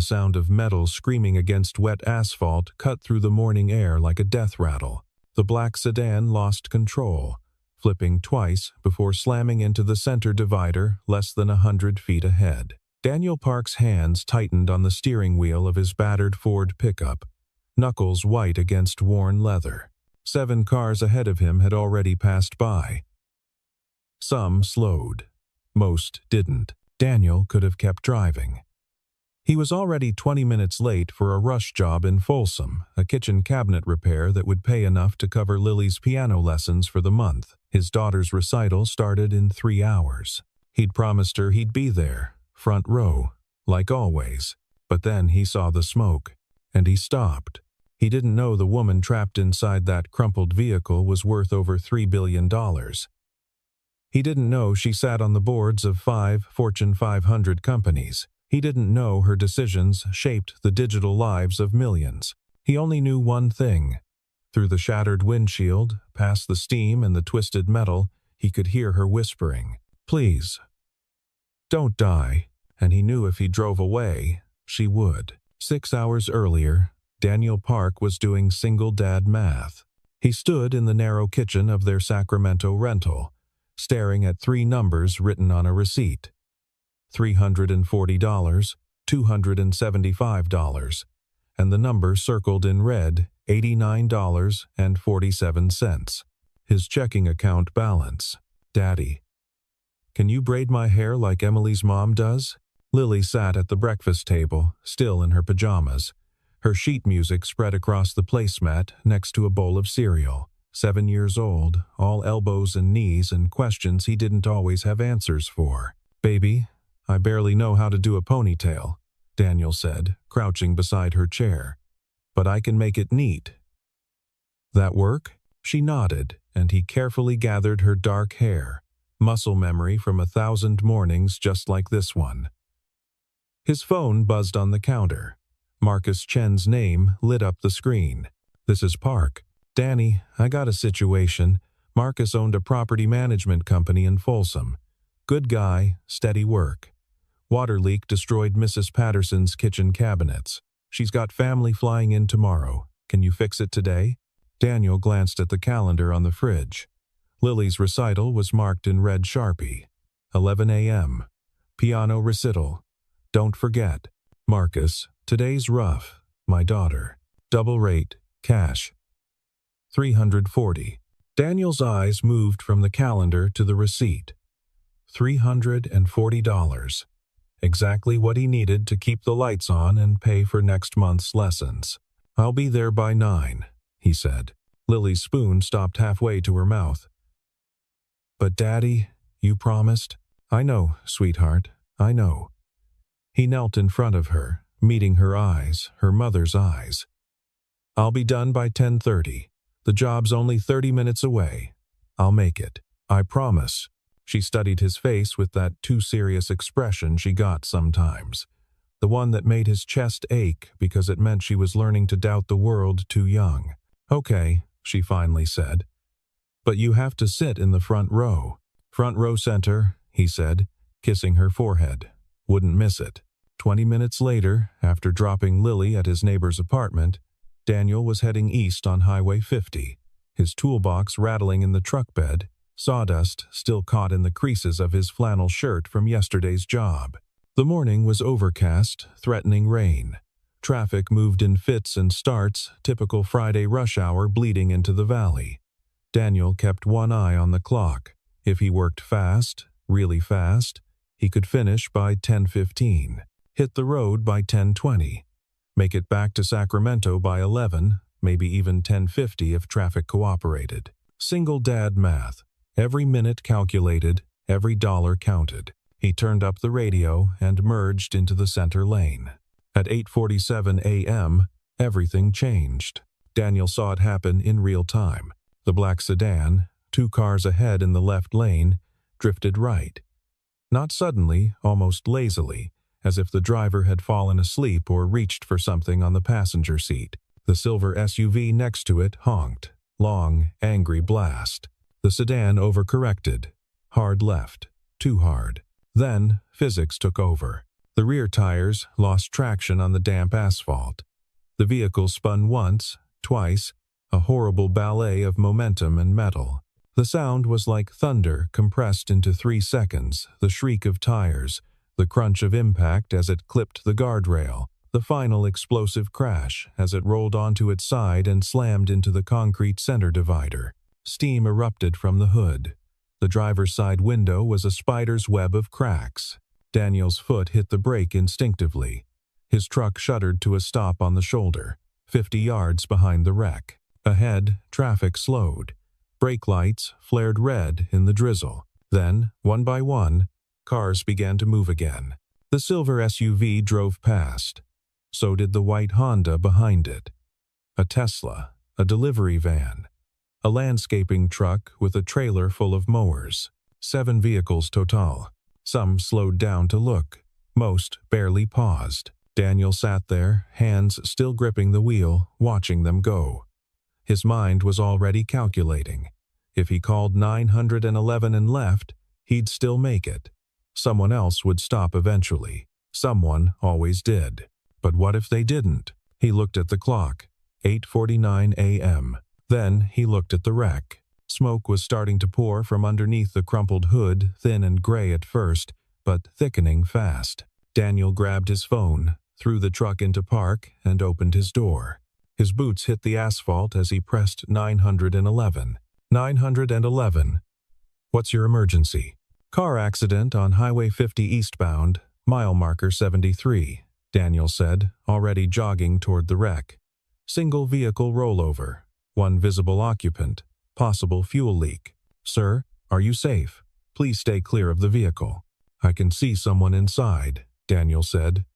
The sound of metal screaming against wet asphalt cut through the morning air like a death rattle. The black sedan lost control, flipping twice before slamming into the center divider less than 100 feet ahead. Daniel Park's hands tightened on the steering wheel of his battered Ford pickup, knuckles white against worn leather. 7 cars ahead of him had already passed by. Some slowed. Most didn't. Daniel could have kept driving. He was already 20 minutes late for a rush job in Folsom, a kitchen cabinet repair that would pay enough to cover Lily's piano lessons for the month. His daughter's recital started in 3 hours. He'd promised her he'd be there, front row, like always. But then he saw the smoke, and he stopped. He didn't know the woman trapped inside that crumpled vehicle was worth over $3 billion. He didn't know she sat on the boards of 5 Fortune 500 companies. He didn't know her decisions shaped the digital lives of millions. He only knew one thing. Through the shattered windshield, past the steam and the twisted metal, he could hear her whispering, "Please, don't die." And he knew if he drove away, she would. 6 hours earlier, Daniel Park was doing single dad math. He stood in the narrow kitchen of their Sacramento rental, staring at 3 numbers written on a receipt. $340, $275, and the number circled in red, $89.47. His checking account balance. "Daddy, can you braid my hair like Emily's mom does?" Lily sat at the breakfast table, still in her pajamas. Her sheet music spread across the placemat next to a bowl of cereal. 7 years old, all elbows and knees and questions he didn't always have answers for. "Baby, I barely know how to do a ponytail," Daniel said, crouching beside her chair. "But I can make it neat." "That work?" She nodded, and he carefully gathered her dark hair, muscle memory from 1,000 mornings just like this one. His phone buzzed on the counter. Marcus Chen's name lit up the screen. "This is Park. Danny, I got a situation." Marcus owned a property management company in Folsom. Good guy, steady work. Water leak destroyed Mrs. Patterson's kitchen cabinets. "She's got family flying in tomorrow. Can you fix it today?" Daniel glanced at the calendar on the fridge. Lily's recital was marked in red Sharpie. 11 a.m. Piano recital. "Don't forget." "Marcus, today's rough. My daughter. Double rate, cash. 340. Daniel's eyes moved from the calendar to the receipt. $340. Exactly what he needed to keep the lights on and pay for next month's lessons. "I'll be there by 9, he said. Lily's spoon stopped halfway to her mouth. "But Daddy, you promised." "I know, sweetheart, I know." He knelt in front of her, meeting her eyes, her mother's eyes. "I'll be done by 10:30. The job's only 30 minutes away. I'll make it. I promise." She studied his face with that too serious expression she got sometimes. The one that made his chest ache because it meant she was learning to doubt the world too young. "Okay," she finally said. "But you have to sit in the front row." "Front row center," he said, kissing her forehead. "Wouldn't miss it." 20 minutes later, after dropping Lily at his neighbor's apartment, Daniel was heading east on Highway 50, his toolbox rattling in the truck bed, sawdust still caught in the creases of his flannel shirt from yesterday's job. The morning was overcast, threatening rain. Traffic moved in fits and starts, typical Friday rush hour bleeding into the valley. Daniel kept one eye on the clock. If he worked fast, really fast, he could finish by 10:15, hit the road by 10:20, make it back to Sacramento by 11, maybe even 10:50 if traffic cooperated. Single dad math. Every minute calculated, every dollar counted. He turned up the radio and merged into the center lane. At 8:47 a.m., everything changed. Daniel saw it happen in real time. The black sedan, 2 cars ahead in the left lane, drifted right. Not suddenly, almost lazily, as if the driver had fallen asleep or reached for something on the passenger seat. The silver SUV next to it honked. Long, angry blast. The sedan overcorrected. Hard left. Too hard. Then, physics took over. The rear tires lost traction on the damp asphalt. The vehicle spun once, twice, a horrible ballet of momentum and metal. The sound was like thunder compressed into 3 seconds, the shriek of tires, the crunch of impact as it clipped the guardrail, the final explosive crash as it rolled onto its side and slammed into the concrete center divider. Steam erupted from the hood. The driver's side window was a spider's web of cracks. Daniel's foot hit the brake instinctively. His truck shuddered to a stop on the shoulder, 50 yards behind the wreck. Ahead, traffic slowed. Brake lights flared red in the drizzle. Then, one by one, cars began to move again. The silver SUV drove past. So did the white Honda behind it. A Tesla, a delivery van, a landscaping truck with a trailer full of mowers. 7 vehicles total. Some slowed down to look. Most barely paused. Daniel sat there, hands still gripping the wheel, watching them go. His mind was already calculating. If he called 911 and left, he'd still make it. Someone else would stop eventually. Someone always did. But what if they didn't? He looked at the clock. 8:49 a.m. Then he looked at the wreck. Smoke was starting to pour from underneath the crumpled hood, thin and gray at first, but thickening fast. Daniel grabbed his phone, threw the truck into park, and opened his door. His boots hit the asphalt as he pressed 911. 911. What's your emergency? Car accident on Highway 50 eastbound, mile marker 73, Daniel said, already jogging toward the wreck. Single vehicle rollover. 1 visible occupant. Possible fuel leak. Sir, are you safe? Please stay clear of the vehicle. I can see someone inside, Daniel said.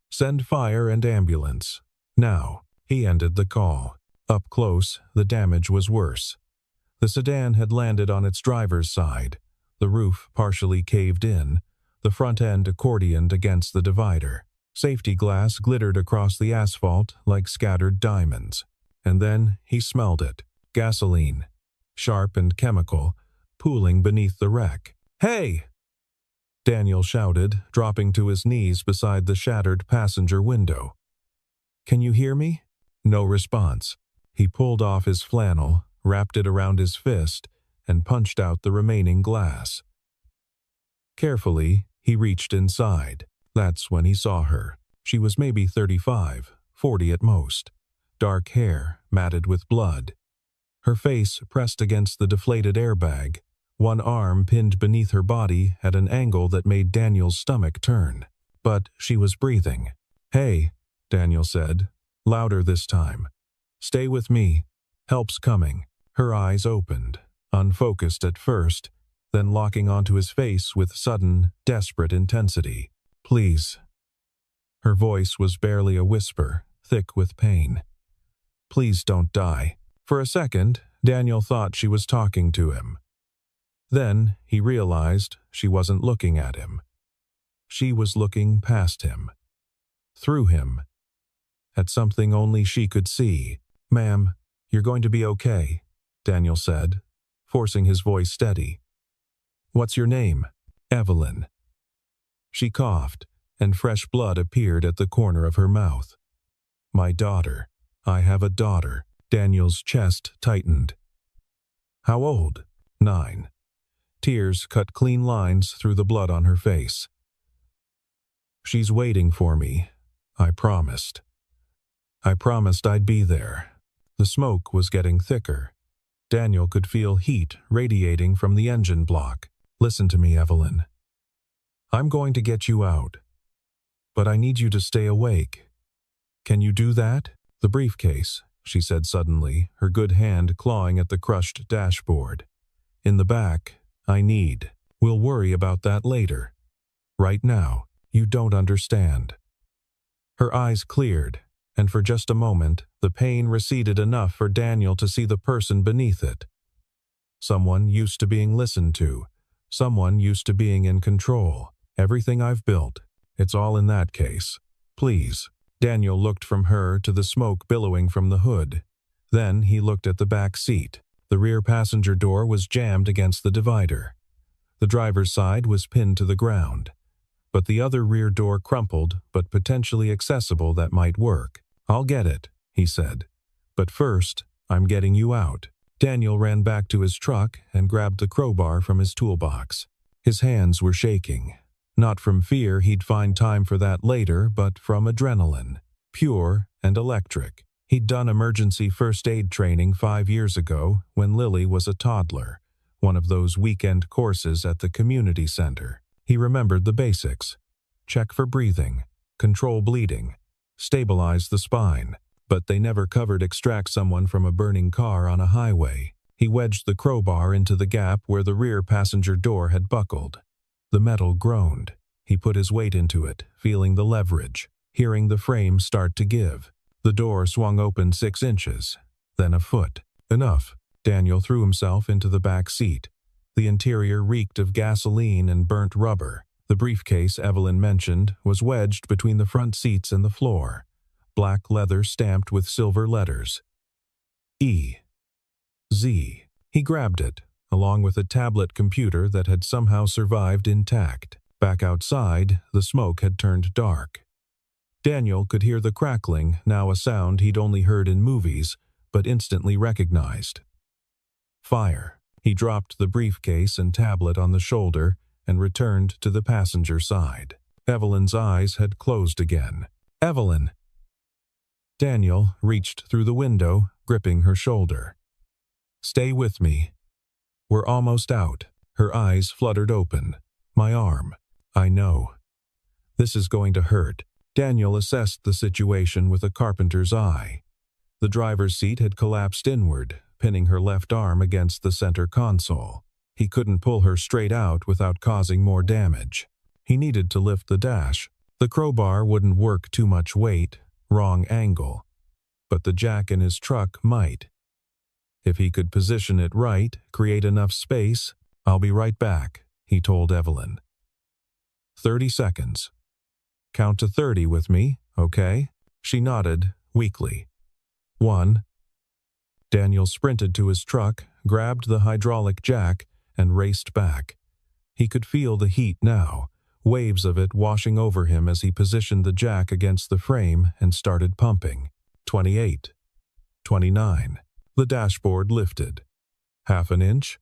Send fire and ambulance. Now. He ended the call. Up close, the damage was worse. The sedan had landed on its driver's side, the roof partially caved in, the front end accordioned against the divider. Safety glass glittered across the asphalt like scattered diamonds. And then he smelled it. Gasoline. Sharp and chemical, pooling beneath the wreck. "Hey!" Daniel shouted, dropping to his knees beside the shattered passenger window. "Can you hear me?" No response. He pulled off his flannel, wrapped it around his fist, and punched out the remaining glass. Carefully, he reached inside. That's when he saw her. She was maybe 35, 40 at most. Dark hair, matted with blood. Her face pressed against the deflated airbag. One arm pinned beneath her body at an angle that made Daniel's stomach turn. But she was breathing. "Hey," Daniel said, louder this time. "Stay with me. Help's coming." Her eyes opened, unfocused at first, then locking onto his face with sudden, desperate intensity. "Please." Her voice was barely a whisper, thick with pain. "Please don't die." For a second, Daniel thought she was talking to him. Then he realized she wasn't looking at him. She was looking past him. Through him. At something only she could see. "Ma'am, you're going to be okay," Daniel said, forcing his voice steady. "What's your name?" "Evelyn." She coughed, and fresh blood appeared at the corner of her mouth. "My daughter. I have a daughter." Daniel's chest tightened. "How old?" 9. Tears cut clean lines through the blood on her face. "She's waiting for me. I promised. I promised I'd be there." The smoke was getting thicker. Daniel could feel heat radiating from the engine block. "Listen to me, Evelyn. I'm going to get you out. But I need you to stay awake. Can you do that?" "The briefcase," she said suddenly, her good hand clawing at the crushed dashboard. "In the back, I need. We'll worry about that later. Right now, you don't understand." Her eyes cleared, and for just a moment, the pain receded enough for Daniel to see the person beneath it. Someone used to being listened to. Someone used to being in control. "Everything I've built. It's all in that case. Please." Daniel looked from her to the smoke billowing from the hood. Then he looked at the back seat. The rear passenger door was jammed against the divider. The driver's side was pinned to the ground. but the other rear door crumpled but potentially accessible that might work. "I'll get it," he said. "But first, I'm getting you out." Daniel ran back to his truck and grabbed the crowbar from his toolbox. His hands were shaking. Not from fear he'd find time for that later, but from adrenaline. Pure and electric. He'd done emergency first aid training 5 years ago when Lily was a toddler, one of those weekend courses at the community center. He remembered the basics. Check for breathing, control bleeding, stabilize the spine. But they never covered extract someone from a burning car on a highway. He wedged the crowbar into the gap where the rear passenger door had buckled. The metal groaned. He put his weight into it, feeling the leverage, hearing the frame start to give. The door swung open 6 inches, then a foot. Enough. Daniel threw himself into the back seat. The interior reeked of gasoline and burnt rubber. The briefcase Evelyn mentioned was wedged between the front seats and the floor. Black leather stamped with silver letters. E. Z. He grabbed it, along with a tablet computer that had somehow survived intact. Back outside, the smoke had turned dark. Daniel could hear the crackling, now a sound he'd only heard in movies, but instantly recognized. Fire. He dropped the briefcase and tablet on the shoulder and returned to the passenger side. Evelyn's eyes had closed again. "Evelyn!" Daniel reached through the window, gripping her shoulder. "Stay with me. We're almost out." Her eyes fluttered open. "My arm. I know. This is going to hurt." Daniel assessed the situation with a carpenter's eye. The driver's seat had collapsed inward, pinning her left arm against the center console. He couldn't pull her straight out without causing more damage. He needed to lift the dash. The crowbar wouldn't work too much weight. Wrong angle. But the jack in his truck might. If he could position it right, create enough space. "I'll be right back," he told Evelyn. 30 seconds. "Count to 30 with me, okay?" She nodded, weakly. 1. Daniel sprinted to his truck, grabbed the hydraulic jack, and raced back. He could feel the heat now, waves of it washing over him as he positioned the jack against the frame and started pumping. 28. 29. The dashboard lifted. Half an inch.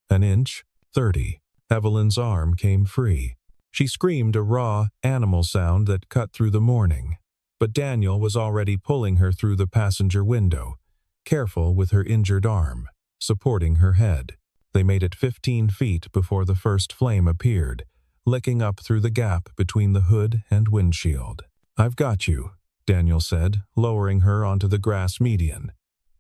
An inch. 30. Evelyn's arm came free. She screamed a raw, animal sound that cut through the morning. But Daniel was already pulling her through the passenger window, careful with her injured arm, supporting her head. They made it 15 feet before the first flame appeared, licking up through the gap between the hood and windshield. "I've got you," Daniel said, lowering her onto the grass median.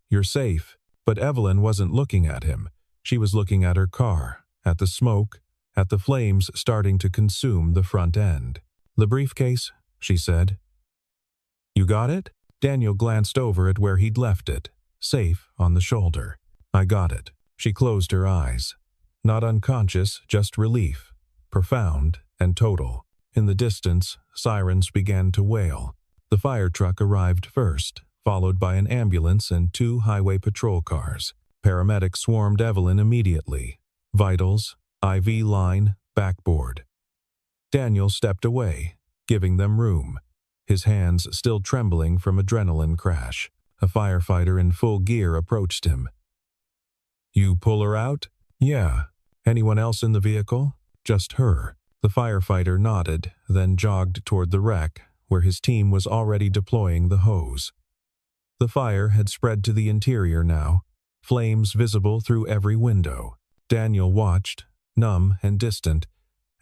"You're safe." But Evelyn wasn't looking at him. She was looking at her car, at the smoke, at the flames starting to consume the front end. "The briefcase," she said. "You got it?" Daniel glanced over at where he'd left it, safe on the shoulder. "I got it." She closed her eyes. Not unconscious, just relief. Profound and total. In the distance, sirens began to wail. The fire truck arrived first, followed by an ambulance and 2 highway patrol cars. Paramedics swarmed Evelyn immediately. Vitals, IV line, backboard. Daniel stepped away, giving them room, his hands still trembling from adrenaline crash. A firefighter in full gear approached him. "You pull her out?" "Yeah." "Anyone else in the vehicle?" "Just her." The firefighter nodded, then jogged toward the wreck, where his team was already deploying the hose. The fire had spread to the interior now, flames visible through every window. Daniel watched, numb and distant,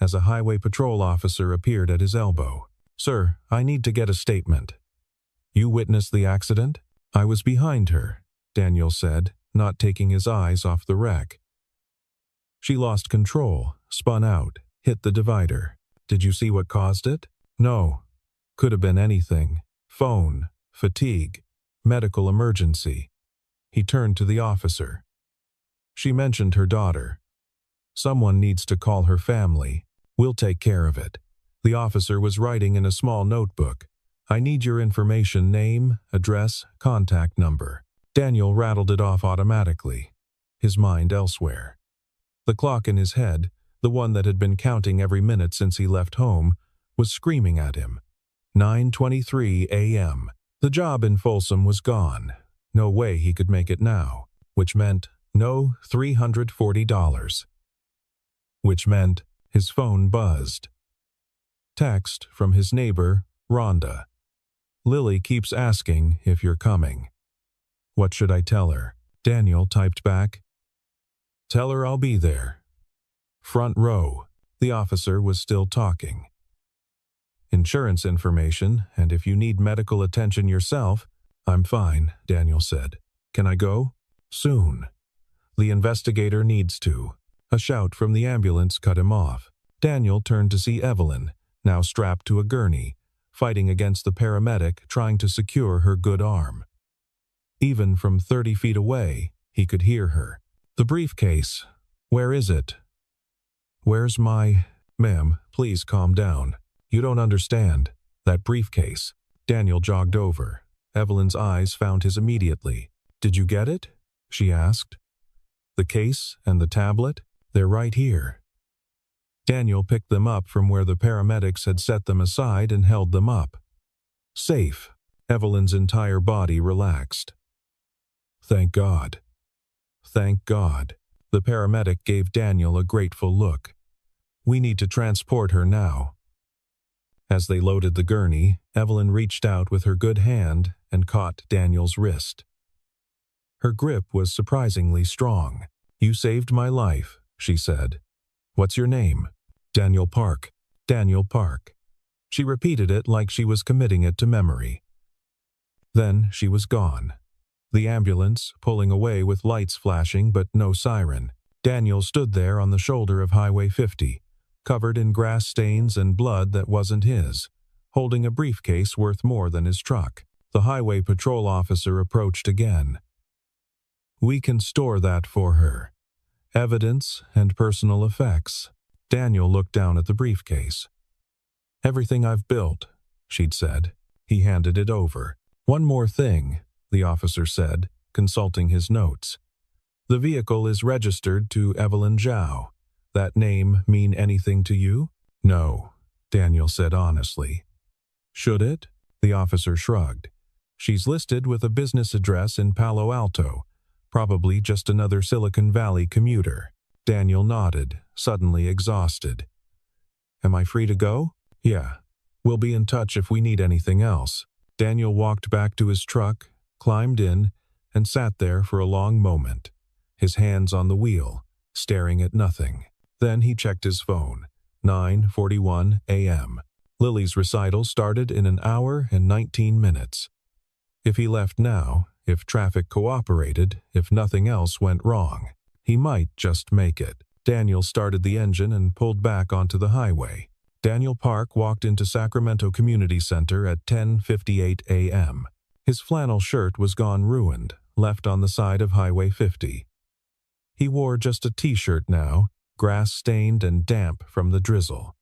as a highway patrol officer appeared at his elbow. "Sir, I need to get a statement." "You witnessed the accident?" "I was behind her," Daniel said, not taking his eyes off the wreck. "She lost control, spun out, hit the divider. Did you see what caused it?" "No." "Could have been anything. Phone, fatigue, medical emergency." He turned to the officer. "She mentioned her daughter. Someone needs to call her family. We'll take care of it." The officer was writing in a small notebook. "I need your information, name, address, contact number." Daniel rattled it off automatically, his mind elsewhere. The clock in his head, the one that had been counting every minute since he left home, was screaming at him. 9:23 a.m. The job in Folsom was gone. No way he could make it now, which meant no $340. Which meant his phone buzzed. Text from his neighbor, Rhonda. Lily keeps asking if you're coming. What should I tell her? Daniel typed back. Tell her I'll be there. Front row. The officer was still talking. Insurance information, and if you need medical attention yourself. I'm fine, Daniel said. Can I go? Soon. The investigator needs to. A shout from the ambulance cut him off. Daniel turned to see Evelyn, now strapped to a gurney, fighting against the paramedic trying to secure her good arm. Even from 30 feet away, he could hear her. The briefcase. Where is it? Where's my... Ma'am, please calm down. You don't understand. That briefcase. Daniel jogged over. Evelyn's eyes found his immediately. Did you get it? She asked. The case and the tablet? They're right here. Daniel picked them up from where the paramedics had set them aside and held them up. Safe. Evelyn's entire body relaxed. Thank God. Thank God. The paramedic gave Daniel a grateful look. We need to transport her now. As they loaded the gurney, Evelyn reached out with her good hand and caught Daniel's wrist. Her grip was surprisingly strong. You saved my life, she said. What's your name? Daniel Park. Daniel Park. She repeated it like she was committing it to memory. Then she was gone. The ambulance pulling away with lights flashing but no siren. Daniel stood there on the shoulder of Highway 50, covered in grass stains and blood that wasn't his, holding a briefcase worth more than his truck. The highway patrol officer approached again. We can store that for her. Evidence and personal effects. Daniel looked down at the briefcase. Everything I've built, she'd said. He handed it over. One more thing, the officer said, consulting his notes. The vehicle is registered to Evelyn Zhao. That name mean anything to you? No, Daniel said honestly. Should it? The officer shrugged. She's listed with a business address in Palo Alto, probably just another Silicon Valley commuter. Daniel nodded, suddenly exhausted. Am I free to go? Yeah. We'll be in touch if we need anything else. Daniel walked back to his truck, climbed in, and sat there for a long moment, his hands on the wheel, staring at nothing. Then he checked his phone. 9:41 a.m. Lily's recital started in an hour and 19 minutes. If he left now, if traffic cooperated, if nothing else went wrong, he might just make it. Daniel started the engine and pulled back onto the highway. Daniel Park walked into Sacramento Community Center at 10:58 a.m. His flannel shirt was gone ruined, left on the side of Highway 50. He wore just a t-shirt now, grass-stained and damp from the drizzle.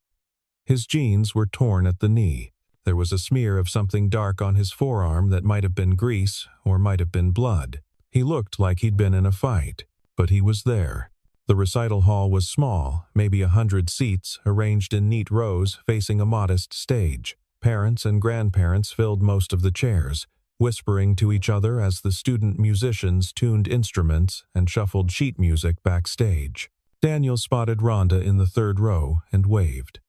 His jeans were torn at the knee. There was a smear of something dark on his forearm that might have been grease or might have been blood. He looked like he'd been in a fight, but he was there. The recital hall was small, maybe 100 seats arranged in neat rows facing a modest stage. Parents and grandparents filled most of the chairs, whispering to each other as the student musicians tuned instruments and shuffled sheet music backstage. Daniel spotted Rhonda in the third row and waved.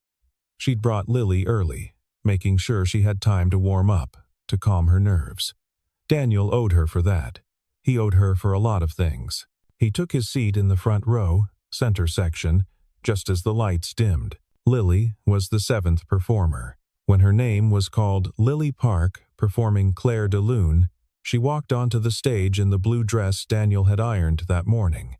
She'd brought Lily early, making sure she had time to warm up, to calm her nerves. Daniel owed her for that. He owed her for a lot of things. He took his seat in the front row, center section, just as the lights dimmed. Lily was the seventh performer. When her name was called Lily Park, performing Claire de Lune, she walked onto the stage in the blue dress Daniel had ironed that morning.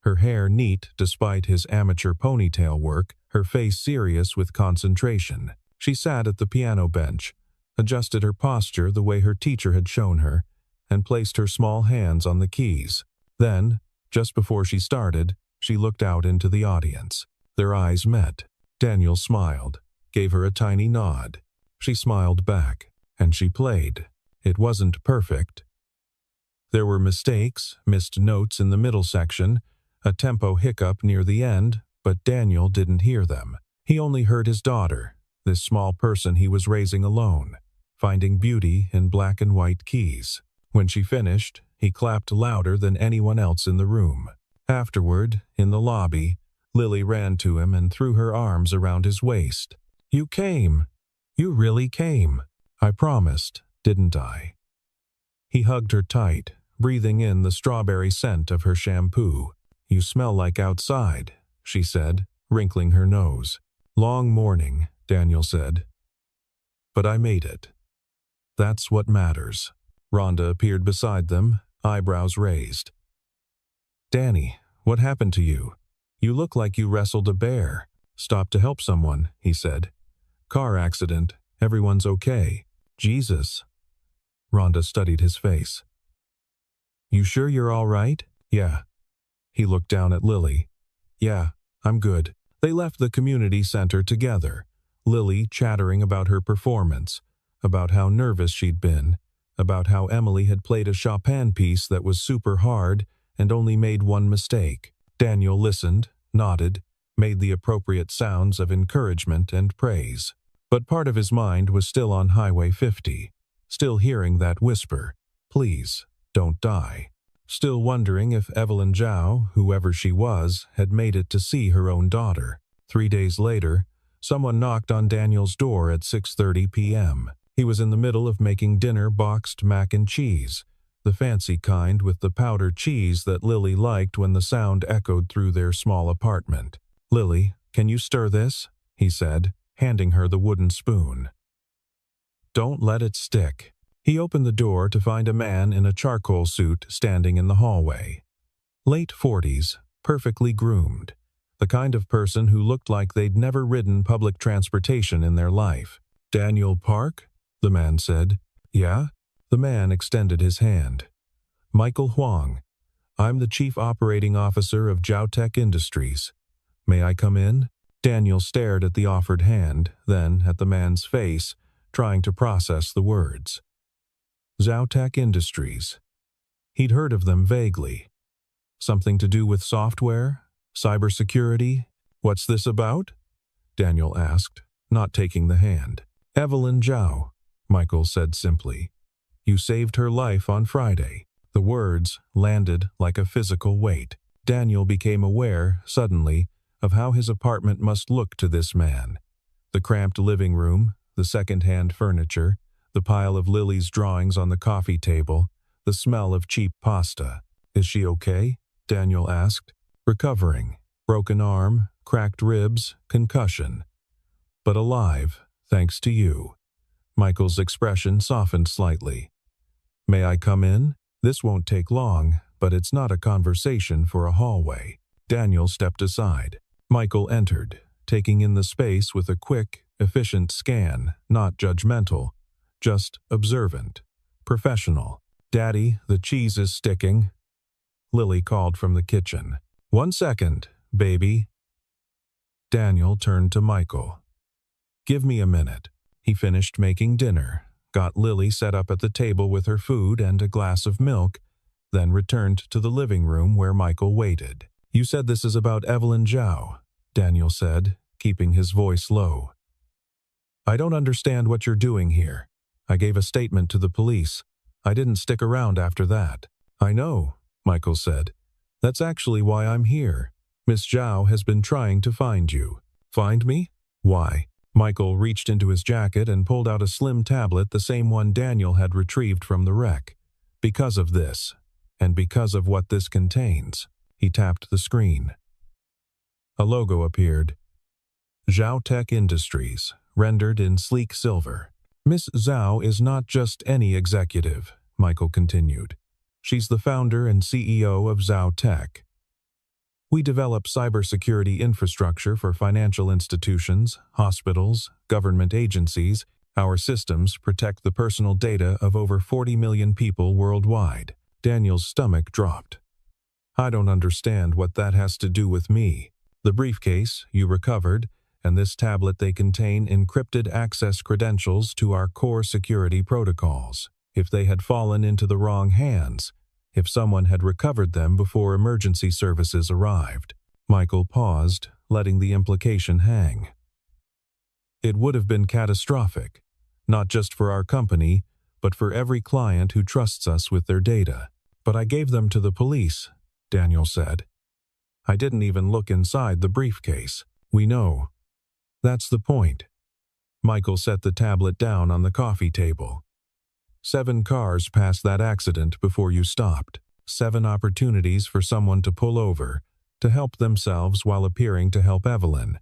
Her hair neat despite his amateur ponytail work, her face serious with concentration. She sat at the piano bench, adjusted her posture the way her teacher had shown her, and placed her small hands on the keys. Then, just before she started, she looked out into the audience. Their eyes met. Daniel smiled, gave her a tiny nod. She smiled back, and she played. It wasn't perfect. There were mistakes, missed notes in the middle section, a tempo hiccup near the end, but Daniel didn't hear them. He only heard his daughter, this small person he was raising alone, finding beauty in black and white keys. When she finished, he clapped louder than anyone else in the room. Afterward, in the lobby, Lily ran to him and threw her arms around his waist. "You came. You really came. I promised, didn't I?" He hugged her tight, breathing in the strawberry scent of her shampoo. "You smell like outside," she said, wrinkling her nose. "Long morning," Daniel said. "But I made it. That's what matters." Rhonda appeared beside them, eyebrows raised. "Danny, what happened to you? You look like you wrestled a bear." "Stopped to help someone," he said. "Car accident. Everyone's okay." "Jesus." Rhonda studied his face. "You sure you're all right?" "Yeah." He looked down at Lily. "Yeah, I'm good." They left the community center together, Lily chattering about her performance, about how nervous she'd been, about how Emily had played a Chopin piece that was super hard and only made one mistake. Daniel listened, nodded, made the appropriate sounds of encouragement and praise. But part of his mind was still on Highway 50, still hearing that whisper, "Please, don't die." Still wondering if Evelyn Zhao, whoever she was, had made it to see her own daughter. 3 days later, someone knocked on Daniel's door at 6:30 p.m. He was in the middle of making dinner boxed mac and cheese, the fancy kind with the powdered cheese that Lily liked when the sound echoed through their small apartment. "Lily, can you stir this?" he said, handing her the wooden spoon. "Don't let it stick." He opened the door to find a man in a charcoal suit standing in the hallway. Late 40s, perfectly groomed, the kind of person who looked like they'd never ridden public transportation in their life. "Daniel Park?" the man said. "Yeah?" The man extended his hand. "Michael Huang. I'm the Chief Operating Officer of Zhaotech Industries. May I come in?" Daniel stared at the offered hand, then at the man's face, trying to process the words. Zhaotech Industries. He'd heard of them vaguely. Something to do with software? Cybersecurity? "What's this about?" Daniel asked, not taking the hand. "Evelyn Zhao," Michael said simply. "You saved her life on Friday." The words landed like a physical weight. Daniel became aware, suddenly, of how his apartment must look to this man. The cramped living room, the second-hand furniture, the pile of Lily's drawings on the coffee table, the smell of cheap pasta. "Is she okay?" Daniel asked. "Recovering. Broken arm, cracked ribs, concussion. But alive, thanks to you." Michael's expression softened slightly. "May I come in? This won't take long, but it's not a conversation for a hallway." Daniel stepped aside. Michael entered, taking in the space with a quick, efficient scan, not judgmental, just observant, professional. "Daddy, the cheese is sticking," Lily called from the kitchen. "1 second, baby." Daniel turned to Michael. "Give me a minute." He finished making dinner, got Lily set up at the table with her food and a glass of milk, then returned to the living room where Michael waited. "You said this is about Evelyn Zhao," Daniel said, keeping his voice low. "I don't understand what you're doing here. I gave a statement to the police. I didn't stick around after that." "I know," Michael said. "That's actually why I'm here. Miss Zhao has been trying to find you." "Find me? Why?" Michael reached into his jacket and pulled out a slim tablet, the same one Daniel had retrieved from the wreck. "Because of this, and because of what this contains." He tapped the screen. A logo appeared. Zhaotech Industries, rendered in sleek silver. "Miss Zhao is not just any executive," Michael continued. "She's the founder and CEO of Zhaotech. We develop cybersecurity infrastructure for financial institutions, hospitals, government agencies. Our systems protect the personal data of over 40 million people worldwide." Daniel's stomach dropped. "I don't understand what that has to do with me. The briefcase you recovered and this tablet, they contain encrypted access credentials to our core security protocols. If they had fallen into the wrong hands, if someone had recovered them before emergency services arrived." Michael paused, letting the implication hang. It would have been catastrophic, not just for our company, but for every client who trusts us with their data. But I gave them to the police, Daniel said. I didn't even look inside the briefcase. We know. That's the point. Michael set the tablet down on the coffee table. 7 cars passed that accident before you stopped. 7 opportunities for someone to pull over, to help themselves while appearing to help Evelyn.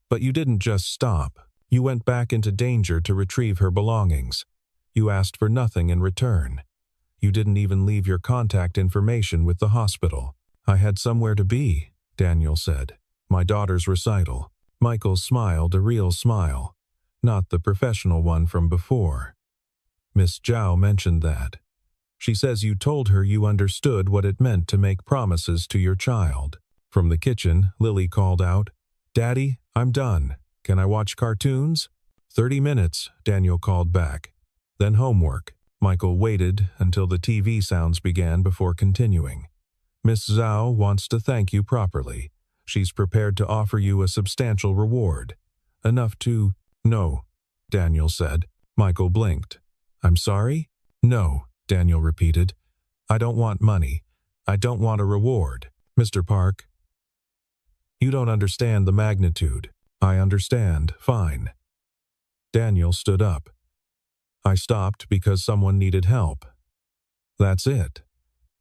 But you didn't just stop. You went back into danger to retrieve her belongings. You asked for nothing in return. You didn't even leave your contact information with the hospital. I had somewhere to be, Daniel said. My daughter's recital. Michael smiled, a real smile, not the professional one from before. Miss Zhao mentioned that. She says you told her you understood what it meant to make promises to your child. From the kitchen, Lily called out, "Daddy, I'm done. Can I watch cartoons?" 30 minutes, Daniel called back. Then homework. Michael waited until the TV sounds began before continuing. Miss Zhao wants to thank you properly. She's prepared to offer you a substantial reward. Enough to— No, Daniel said. Michael blinked. I'm sorry? No, Daniel repeated. I don't want money. I don't want a reward. Mr. Park. You don't understand the magnitude. I understand. Fine. Daniel stood up. I stopped because someone needed help. That's it.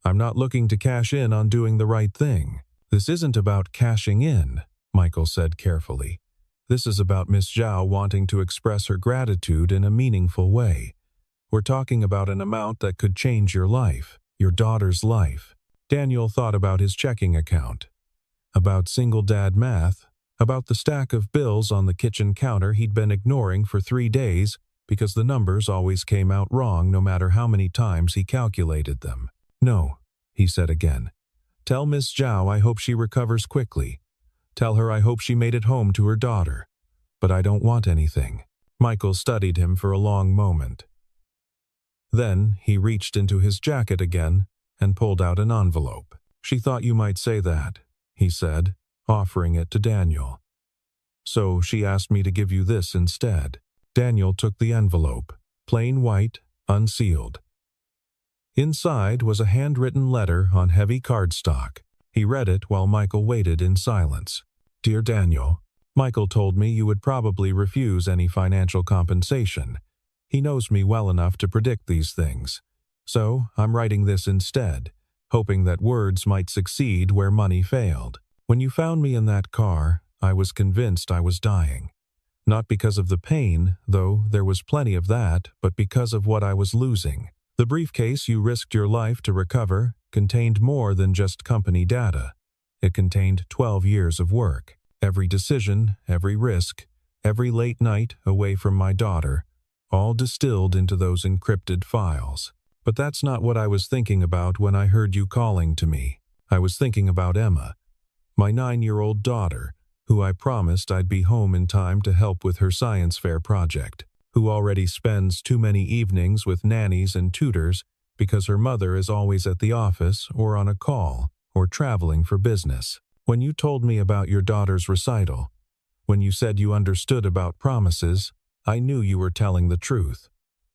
I'm not looking to cash in on doing the right thing. This isn't about cashing in, Michael said carefully. This is about Miss Zhao wanting to express her gratitude in a meaningful way. We're talking about an amount that could change your life, your daughter's life. Daniel thought about his checking account, about single dad math, about the stack of bills on the kitchen counter he'd been ignoring for 3 days because the numbers always came out wrong no matter how many times he calculated them. No, he said again. Tell Miss Zhao I hope she recovers quickly. Tell her I hope she made it home to her daughter. But I don't want anything. Michael studied him for a long moment. Then he reached into his jacket again and pulled out an envelope. She thought you might say that, he said, offering it to Daniel. So she asked me to give you this instead. Daniel took the envelope, plain white, unsealed. Inside was a handwritten letter on heavy cardstock. He read it while Michael waited in silence. Dear Daniel, Michael told me you would probably refuse any financial compensation. He knows me well enough to predict these things. So I'm writing this instead, hoping that words might succeed where money failed. When you found me in that car, I was convinced I was dying. Not because of the pain, though there was plenty of that, but because of what I was losing. The briefcase you risked your life to recover contained more than just company data. It contained 12 years of work. Every decision, every risk, every late night away from my daughter, all distilled into those encrypted files. But that's not what I was thinking about when I heard you calling to me. I was thinking about Emma, my 9-year-old daughter, who I promised I'd be home in time to help with her science fair project, who already spends too many evenings with nannies and tutors because her mother is always at the office or on a call or traveling for business. When you told me about your daughter's recital, when you said you understood about promises, I knew you were telling the truth.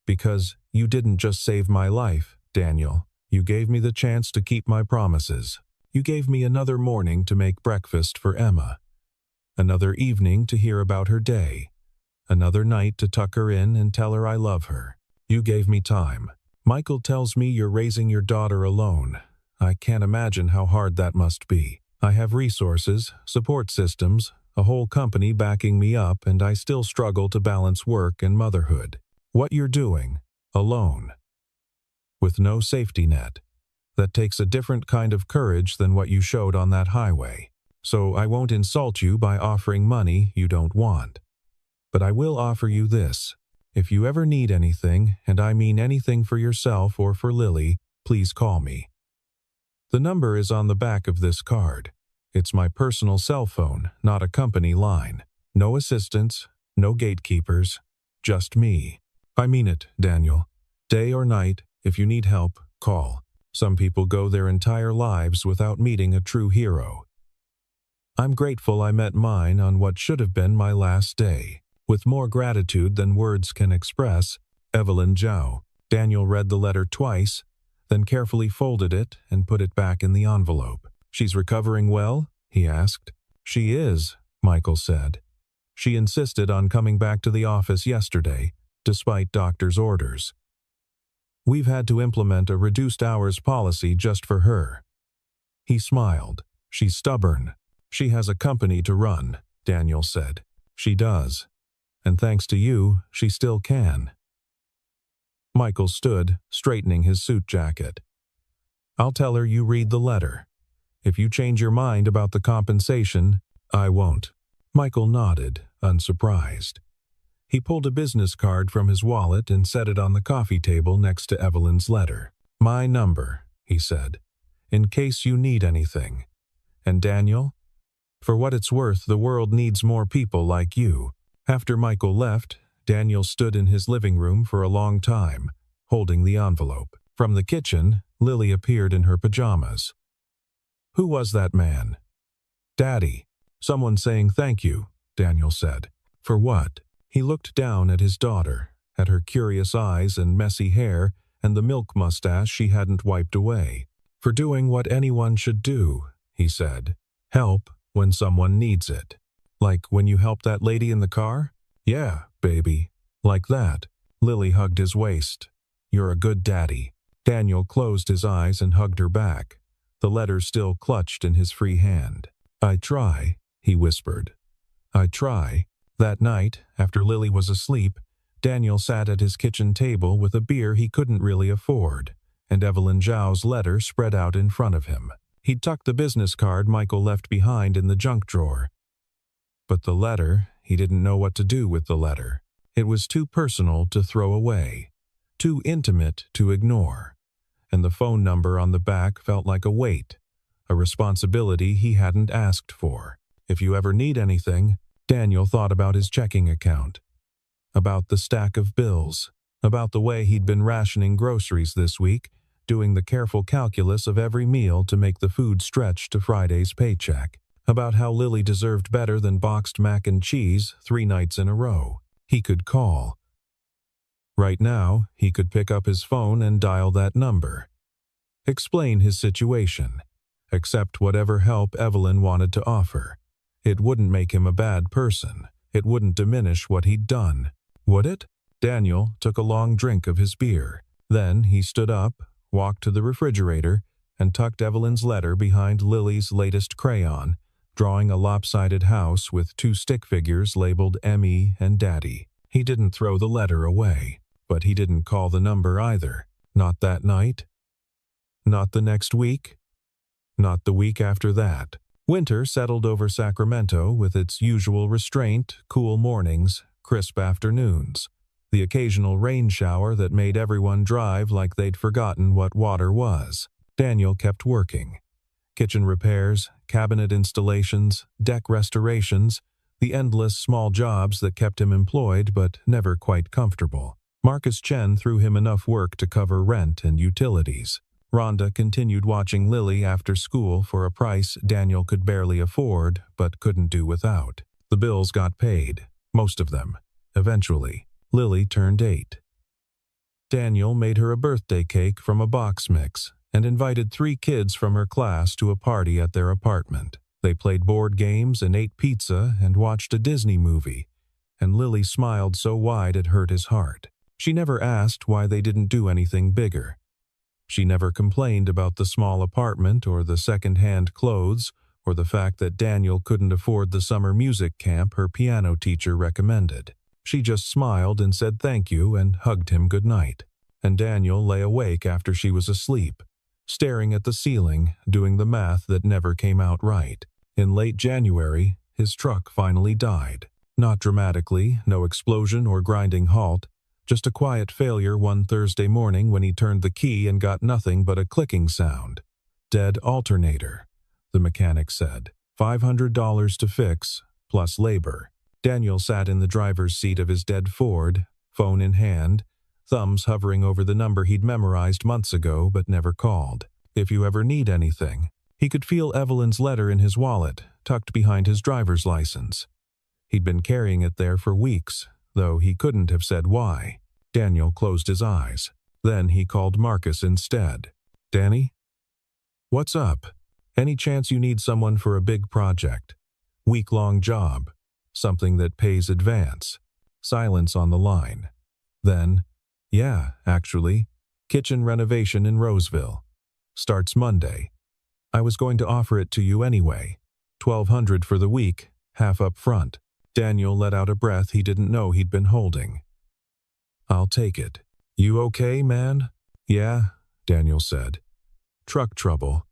Because you didn't just save my life, Daniel. You gave me the chance to keep my promises. You gave me another morning to make breakfast for Emma. Another evening to hear about her day. Another night to tuck her in and tell her I love her. You gave me time. Michael tells me you're raising your daughter alone. I can't imagine how hard that must be. I have resources, support systems, a whole company backing me up, and I still struggle to balance work and motherhood. What you're doing, alone, with no safety net, that takes a different kind of courage than what you showed on that highway. So I won't insult you by offering money you don't want. But I will offer you this. If you ever need anything, and I mean anything for yourself or for Lily, please call me. The number is on the back of this card. It's my personal cell phone, not a company line. No assistants, no gatekeepers, just me. I mean it, Daniel. Day or night, if you need help, call. Some people go their entire lives without meeting a true hero. I'm grateful I met mine on what should have been my last day. With more gratitude than words can express, Evelyn Zhao. Daniel read the letter twice, then carefully folded it and put it back in the envelope. She's recovering well? He asked. She is, Michael said. She insisted on coming back to the office yesterday, despite doctor's orders. We've had to implement a reduced hours policy just for her. He smiled. She's stubborn. She has a company to run, Daniel said. She does. And thanks to you, she still can. Michael stood, straightening his suit jacket. I'll tell her you read the letter. If you change your mind about the compensation, I won't. Michael nodded, unsurprised. He pulled a business card from his wallet and set it on the coffee table next to Evelyn's letter. My number, he said, in case you need anything. And Daniel? For what it's worth, the world needs more people like you. After Michael left, Daniel stood in his living room for a long time, holding the envelope. From the kitchen, Lily appeared in her pajamas. Who was that man? Daddy. Someone saying thank you, Daniel said. For what? He looked down at his daughter, at her curious eyes and messy hair and the milk mustache she hadn't wiped away. For doing what anyone should do, he said. Help when someone needs it. Like when you helped that lady in the car? Yeah, baby. Like that. Lily hugged his waist. You're a good daddy. Daniel closed his eyes and hugged her back, the letter still clutched in his free hand. I try, he whispered. I try. That night, after Lily was asleep, Daniel sat at his kitchen table with a beer he couldn't really afford, and Evelyn Zhao's letter spread out in front of him. He'd tucked the business card Michael left behind in the junk drawer. But the letter, he didn't know what to do with the letter. It was too personal to throw away, too intimate to ignore, and the phone number on the back felt like a weight, a responsibility he hadn't asked for. If you ever need anything, Daniel thought about his checking account, about the stack of bills, about the way he'd been rationing groceries this week, doing the careful calculus of every meal to make the food stretch to Friday's paycheck, about how Lily deserved better than boxed mac and cheese 3 nights in a row. He could call. Right now, he could pick up his phone and dial that number. Explain his situation. Accept whatever help Evelyn wanted to offer. It wouldn't make him a bad person. It wouldn't diminish what he'd done. Would it? Daniel took a long drink of his beer. Then he stood up, walked to the refrigerator, and tucked Evelyn's letter behind Lily's latest crayon, drawing a lopsided house with 2 stick figures labeled Emmy and Daddy. He didn't throw the letter away, but he didn't call the number either. Not that night. Not the next week. Not the week after that. Winter settled over Sacramento with its usual restraint, cool mornings, crisp afternoons, the occasional rain shower that made everyone drive like they'd forgotten what water was. Daniel kept working. Kitchen repairs, cabinet installations, deck restorations, the endless small jobs that kept him employed but never quite comfortable. Marcus Chen threw him enough work to cover rent and utilities. Rhonda continued watching Lily after school for a price Daniel could barely afford but couldn't do without. The bills got paid, most of them. Eventually, Lily turned 8. Daniel made her a birthday cake from a box mix and invited 3 kids from her class to a party at their apartment. They played board games and ate pizza and watched a Disney movie, and Lily smiled so wide it hurt his heart. She never asked why they didn't do anything bigger. She never complained about the small apartment or the second-hand clothes or the fact that Daniel couldn't afford the summer music camp her piano teacher recommended. She just smiled and said thank you and hugged him goodnight. And Daniel lay awake after she was asleep, staring at the ceiling, doing the math that never came out right. In late January, his truck finally died. Not dramatically, no explosion or grinding halt, just a quiet failure one Thursday morning when he turned the key and got nothing but a clicking sound. Dead alternator, the mechanic said. $500 to fix, plus labor. Daniel sat in the driver's seat of his dead Ford, phone in hand, thumbs hovering over the number he'd memorized months ago but never called. If you ever need anything. He could feel Evelyn's letter in his wallet, tucked behind his driver's license. He'd been carrying it there for weeks, though he couldn't have said why. Daniel closed his eyes. Then he called Marcus instead. "Danny? What's up? Any chance you need someone for a big project? Week-long job. Something that pays advance." Silence on the line. Then, "Yeah, actually. Kitchen renovation in Roseville. Starts Monday. I was going to offer it to you anyway. $1,200 for the week, half up front." Daniel let out a breath he didn't know he'd been holding. "I'll take it." "You okay, man?" "Yeah," Daniel said. "Truck trouble.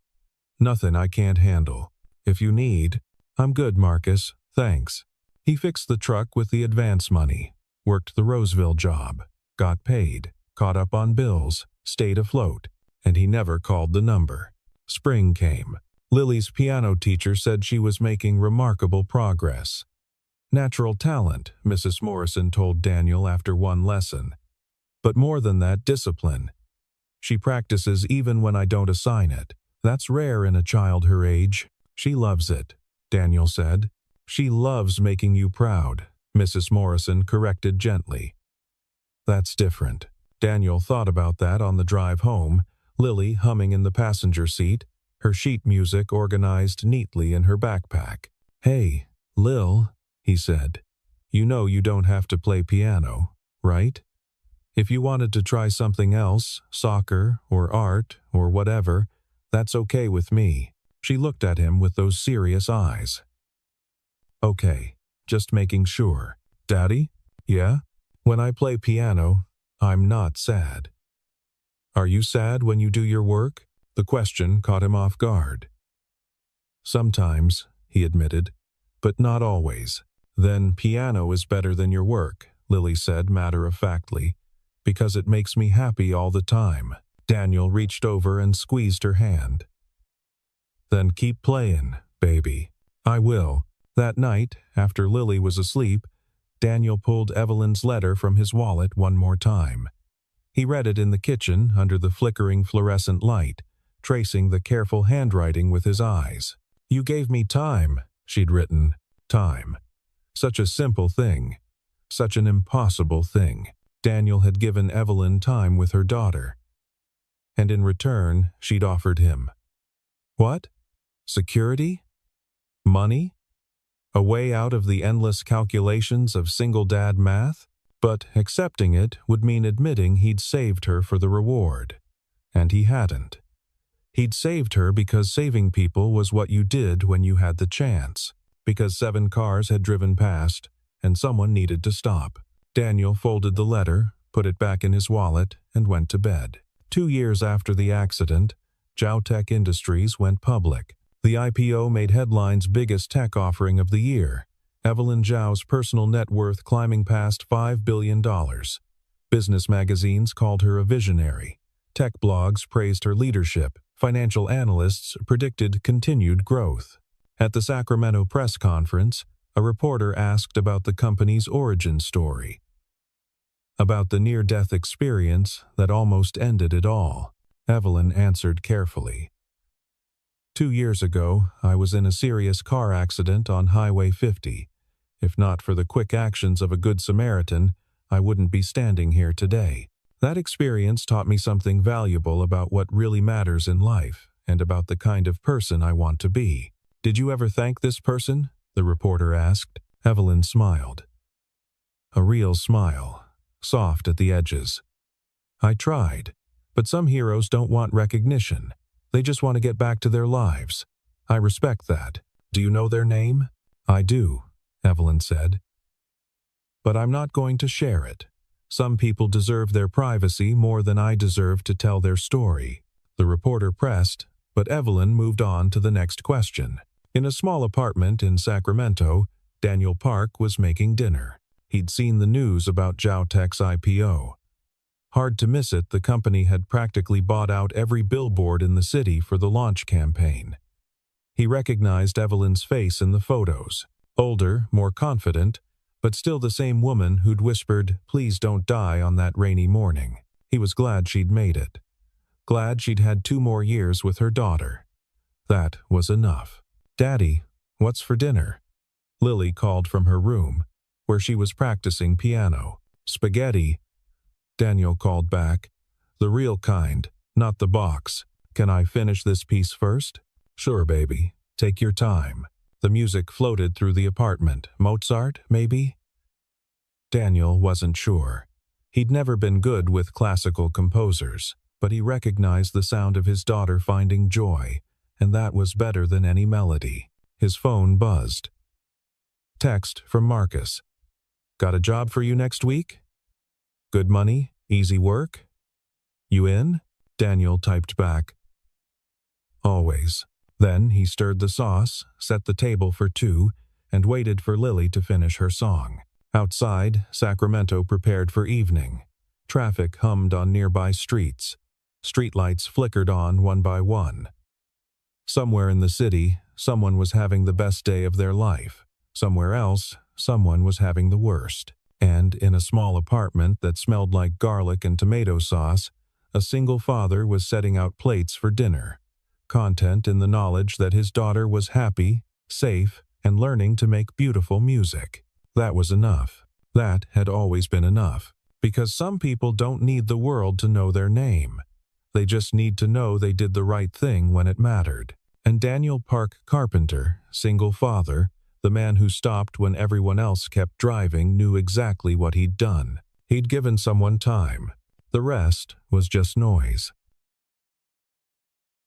Nothing I can't handle. If you need..." "I'm good, Marcus, thanks." He fixed the truck with the advance money, worked the Roseville job, got paid, caught up on bills, stayed afloat, and he never called the number. Spring came. Lily's piano teacher said she was making remarkable progress. Natural talent, Mrs. Morrison told Daniel after one lesson. But more than that, discipline. "She practices even when I don't assign it. That's rare in a child her age. She loves it," Daniel said. "She loves making you proud," Mrs. Morrison corrected gently. "That's different." Daniel thought about that on the drive home, Lily humming in the passenger seat, her sheet music organized neatly in her backpack. "Hey, Lil," he said, "you know you don't have to play piano, right? If you wanted to try something else, soccer or art or whatever, that's okay with me." She looked at him with those serious eyes. "Okay, just making sure. Daddy?" "Yeah? When I play piano, I'm not sad." "Are you sad when you do your work?" The question caught him off guard. "Sometimes," he admitted, "but not always." "Then piano is better than your work," Lily said matter-of-factly, "because it makes me happy all the time." Daniel reached over and squeezed her hand. "Then keep playing, baby." "I will." That night, after Lily was asleep, Daniel pulled Evelyn's letter from his wallet one more time. He read it in the kitchen under the flickering fluorescent light, tracing the careful handwriting with his eyes. "You gave me time," she'd written. Time. Such a simple thing. Such an impossible thing. Daniel had given Evelyn time with her daughter. And in return, she'd offered him. What? Security? Money? A way out of the endless calculations of single-dad math? But accepting it would mean admitting he'd saved her for the reward. And he hadn't. He'd saved her because saving people was what you did when you had the chance. Because 7 cars had driven past, and someone needed to stop. Daniel folded the letter, put it back in his wallet, and went to bed. 2 years after the accident, Tech Industries went public. The IPO made headlines' biggest tech offering of the year. Evelyn Zhao's personal net worth climbing past $5 billion. Business magazines called her a visionary. Tech blogs praised her leadership. Financial analysts predicted continued growth. At the Sacramento press conference, a reporter asked about the company's origin story. About the near-death experience that almost ended it all. Evelyn answered carefully. 2 years ago, I was in a serious car accident on Highway 50. If not for the quick actions of a good Samaritan, I wouldn't be standing here today. That experience taught me something valuable about what really matters in life and about the kind of person I want to be. Did you ever thank this person? The reporter asked. Evelyn smiled. A real smile, soft at the edges. I tried, but some heroes don't want recognition. They just want to get back to their lives. I respect that. Do you know their name? I do, Evelyn said. But I'm not going to share it. Some people deserve their privacy more than I deserve to tell their story. The reporter pressed, but Evelyn moved on to the next question. In a small apartment in Sacramento, Daniel Park was making dinner. He'd seen the news about Tech's IPO. Hard to miss it, the company had practically bought out every billboard in the city for the launch campaign. He recognized Evelyn's face in the photos. Older, more confident, but still the same woman who'd whispered, "Please don't die" on that rainy morning. He was glad she'd made it. Glad she'd had 2 more years with her daughter. That was enough. "Daddy, what's for dinner?" Lily called from her room, where she was practicing piano. Spaghetti, Daniel called back. The real kind, not the box. Can I finish this piece first? Sure, baby. Take your time. The music floated through the apartment. Mozart, maybe? Daniel wasn't sure. He'd never been good with classical composers, but he recognized the sound of his daughter finding joy, and that was better than any melody. His phone buzzed. Text from Marcus. Got a job for you next week? Good money? Easy work? You in? Daniel typed back. Always. Then he stirred the sauce, set the table for two, and waited for Lily to finish her song. Outside, Sacramento prepared for evening. Traffic hummed on nearby streets. Streetlights flickered on one by one. Somewhere in the city, someone was having the best day of their life. Somewhere else, someone was having the worst. And in a small apartment that smelled like garlic and tomato sauce, a single father was setting out plates for dinner, content in the knowledge that his daughter was happy, safe, and learning to make beautiful music. That was enough. That had always been enough. Because some people don't need the world to know their name. They just need to know they did the right thing when it mattered. And Daniel Park Carpenter, single father, the man who stopped when everyone else kept driving, knew exactly what he'd done. He'd given someone time. The rest was just noise.